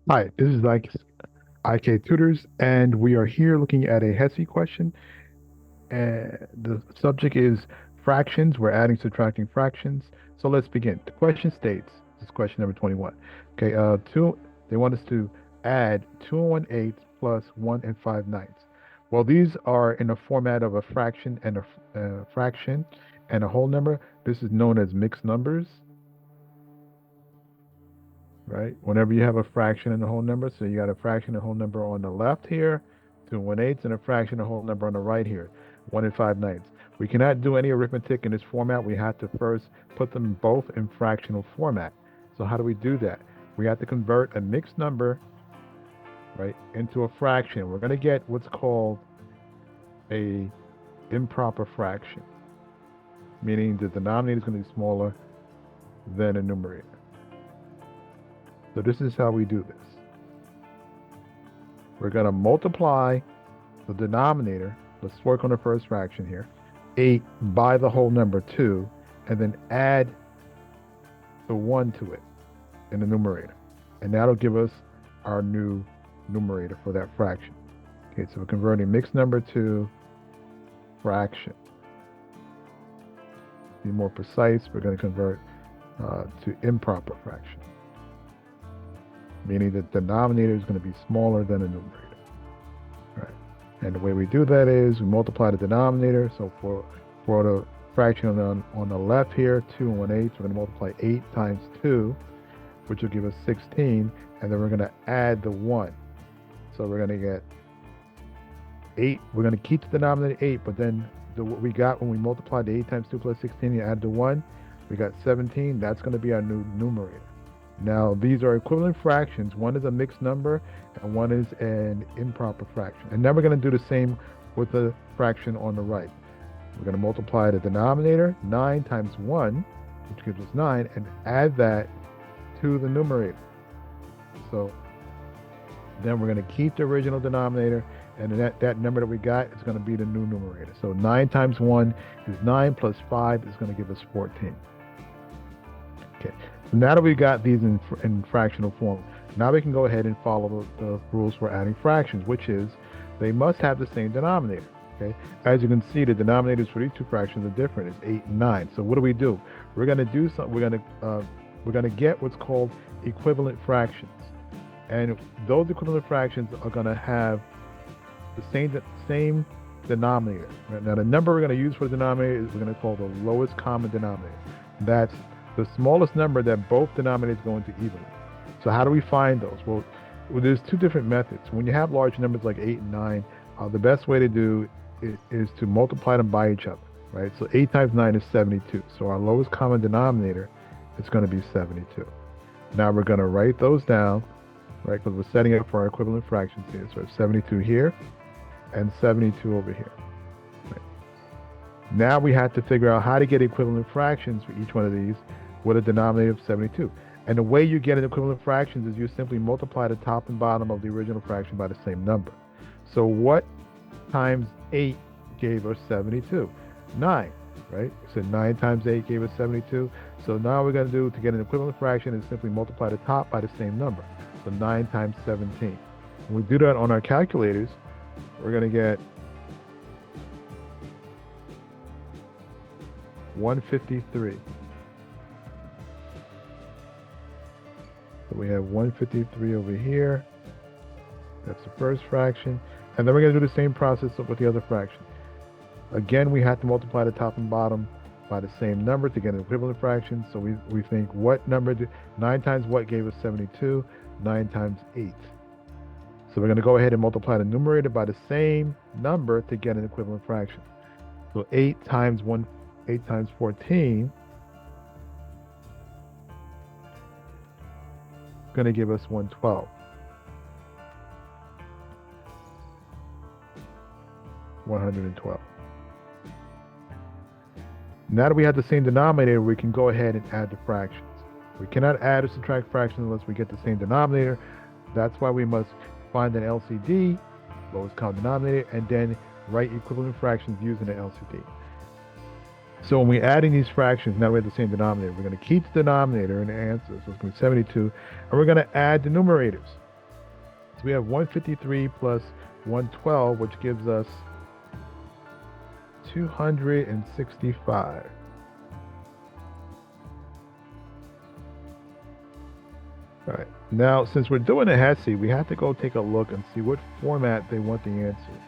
Hi, this is IK Tutors, and we are here looking at a HESI question. And the subject is fractions. We're adding, subtracting fractions. So let's begin. The question states, this is question number 21. Okay, they want us to add 2 and 1/8 plus 1 and 5/9. Well, these are in the format of a fraction and a whole number. This is known as mixed numbers. Right? Whenever you have a fraction and a whole number, so you got a fraction and a whole number on the left here, 2 1/8, and a fraction and a whole number on the right here, 1 and 5/9. We cannot do any arithmetic in this format. We have to first put them both in fractional format. So how do we do that? We have to convert a mixed number, right, into a fraction. We're going to get what's called a improper fraction, meaning the denominator is going to be smaller than the numerator. So this is how we do this. We're going to multiply the denominator. Let's work on the first fraction here. 8 by the whole number 2, and then add the 1 to it in the numerator. And that'll give us our new numerator for that fraction. Okay, so we're converting mixed number to fraction. To be more precise, we're going to convert to improper fraction, meaning the denominator is going to be smaller than the numerator. Right. And the way we do that is we multiply the denominator. So for the fraction on the left here, 2 and 1/8, we're going to multiply 8 times 2, which will give us 16. And then we're going to add the 1. So we're going to get 8. We're going to keep the denominator 8, but then what we got when we multiplied the 8 times 2 plus 16, you add the 1, we got 17. That's going to be our new numerator. Now, these are equivalent fractions. One is a mixed number, and one is an improper fraction. And now we're going to do the same with the fraction on the right. We're going to multiply the denominator, 9 times 1, which gives us 9, and add that to the numerator. So then we're going to keep the original denominator, and that number that we got is going to be the new numerator. So 9 times 1 is 9, plus 5 is going to give us 14. Okay, so now that we've got these in fractional form, now we can go ahead and follow the rules for adding fractions, which is they must have the same denominator. Okay, as you can see, the denominators for these two fractions are different. It's 8 and 9. So what do we do? We're going to do something. We're going to get what's called equivalent fractions, and those equivalent fractions are going to have the same denominator. Right? Now, the number we're going to use for the denominator is we're going to call the lowest common denominator. That's the smallest number that both denominators go into evenly. So how do we find those? Well, there's two different methods. When you have large numbers like 8 and 9, the best way to do is to multiply them by each other, right? So 8 times 9 is 72. So our lowest common denominator is going to be 72. Now we're going to write those down, right? Because we're setting up for our equivalent fractions here. So it's 72 here and 72 over here. Right? Now we have to figure out how to get equivalent fractions for each one of these with a denominator of 72. And the way you get an equivalent fractions is you simply multiply the top and bottom of the original fraction by the same number. So what times 8 gave us 72? 9, right? So 9 times 8 gave us 72. So now we're going to do to get an equivalent fraction is simply multiply the top by the same number. So 9 times 17. When we do that on our calculators, we're going to get 153. So we have 153 over here. That's the first fraction. And then we're going to do the same process with the other fraction. Again, we have to multiply the top and bottom by the same number to get an equivalent fraction. So we think what number, 9 times what gave us 72? 9 times 8. So we're going to go ahead and multiply the numerator by the same number to get an equivalent fraction. So 8 times 14 going to give us 112. 112. Now that we have the same denominator, we can go ahead and add the fractions. We cannot add or subtract fractions unless we get the same denominator. That's why we must find an LCD, lowest common denominator, and then write equivalent fractions using the LCD. So when we're adding these fractions, now we have the same denominator. We're going to keep the denominator in the answer, so it's going to be 72, and we're going to add the numerators. So we have 153 plus 112, which gives us 265. All right. Now, since we're doing a HESI, we have to go take a look and see what format they want the answer.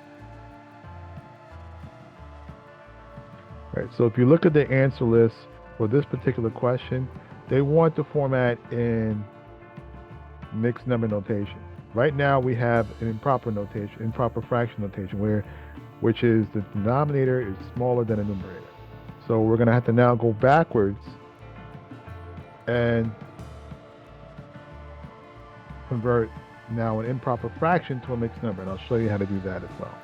All right. So if you look at the answer list for this particular question, they want the format in mixed number notation. Right now we have an improper notation, improper fraction notation, which is the denominator is smaller than the numerator. So we're going to have to now go backwards and convert now an improper fraction to a mixed number, and I'll show you how to do that as well.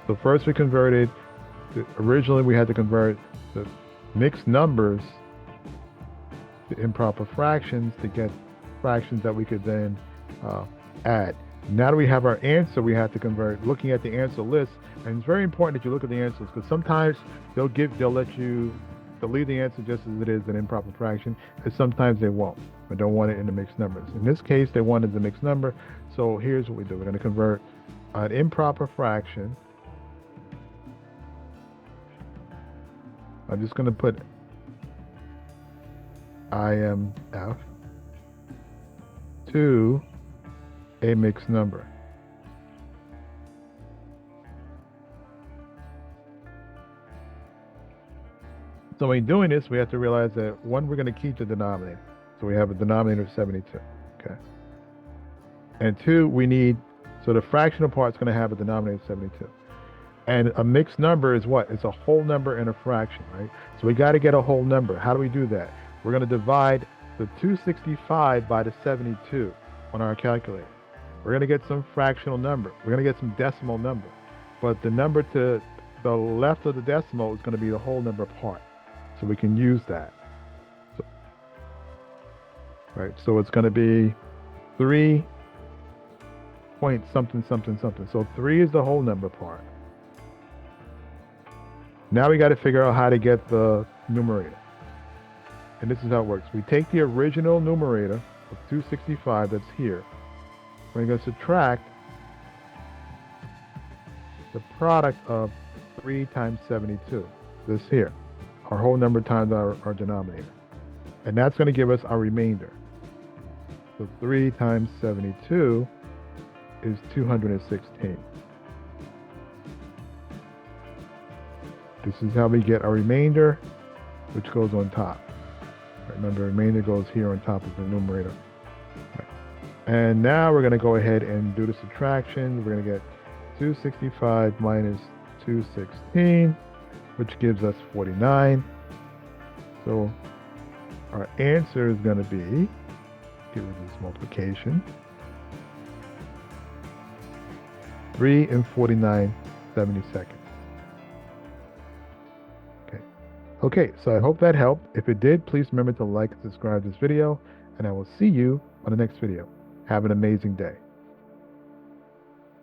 So first we converted, originally we had to convert the mixed numbers to improper fractions to get fractions that we could then add. Now that we have our answer, we have to convert, looking at the answer list, and it's very important that you look at the answers, because sometimes they'll leave the answer just as it is, an improper fraction, and sometimes they won't, or don't want it in the mixed numbers. In this case, they wanted the mixed number, so here's what we do. We're going to convert an improper fraction. I'm just going to put IMF to a mixed number. So when doing this, we have to realize that one, we're going to keep the denominator. So we have a denominator of 72, okay? And two, so the fractional part is going to have a denominator of 72. And a mixed number is what? It's a whole number and a fraction, right? So we got to get a whole number. How do we do that? We're going to divide the 265 by the 72 on our calculator. We're going to get some fractional number. We're going to get some decimal number. But the number to the left of the decimal is going to be the whole number part. So we can use that. So, right, so it's going to be 3 point something, something, something. So 3 is the whole number part. Now we got to figure out how to get the numerator. And this is how it works. We take the original numerator of 265 that's here. We're going to subtract the product of 3 times 72, this here, our whole number times our denominator. And that's going to give us our remainder. So 3 times 72 is 216. This is how we get our remainder, which goes on top. Remember, the remainder goes here on top of the numerator. And now we're going to go ahead and do the subtraction. We're going to get 265 minus 216, which gives us 49. So our answer is going to be, get rid of this multiplication, 3 and 49 70-seconds. Okay, so I hope that helped. If it did, please remember to like and subscribe to this video, and I will see you on the next video. Have an amazing day.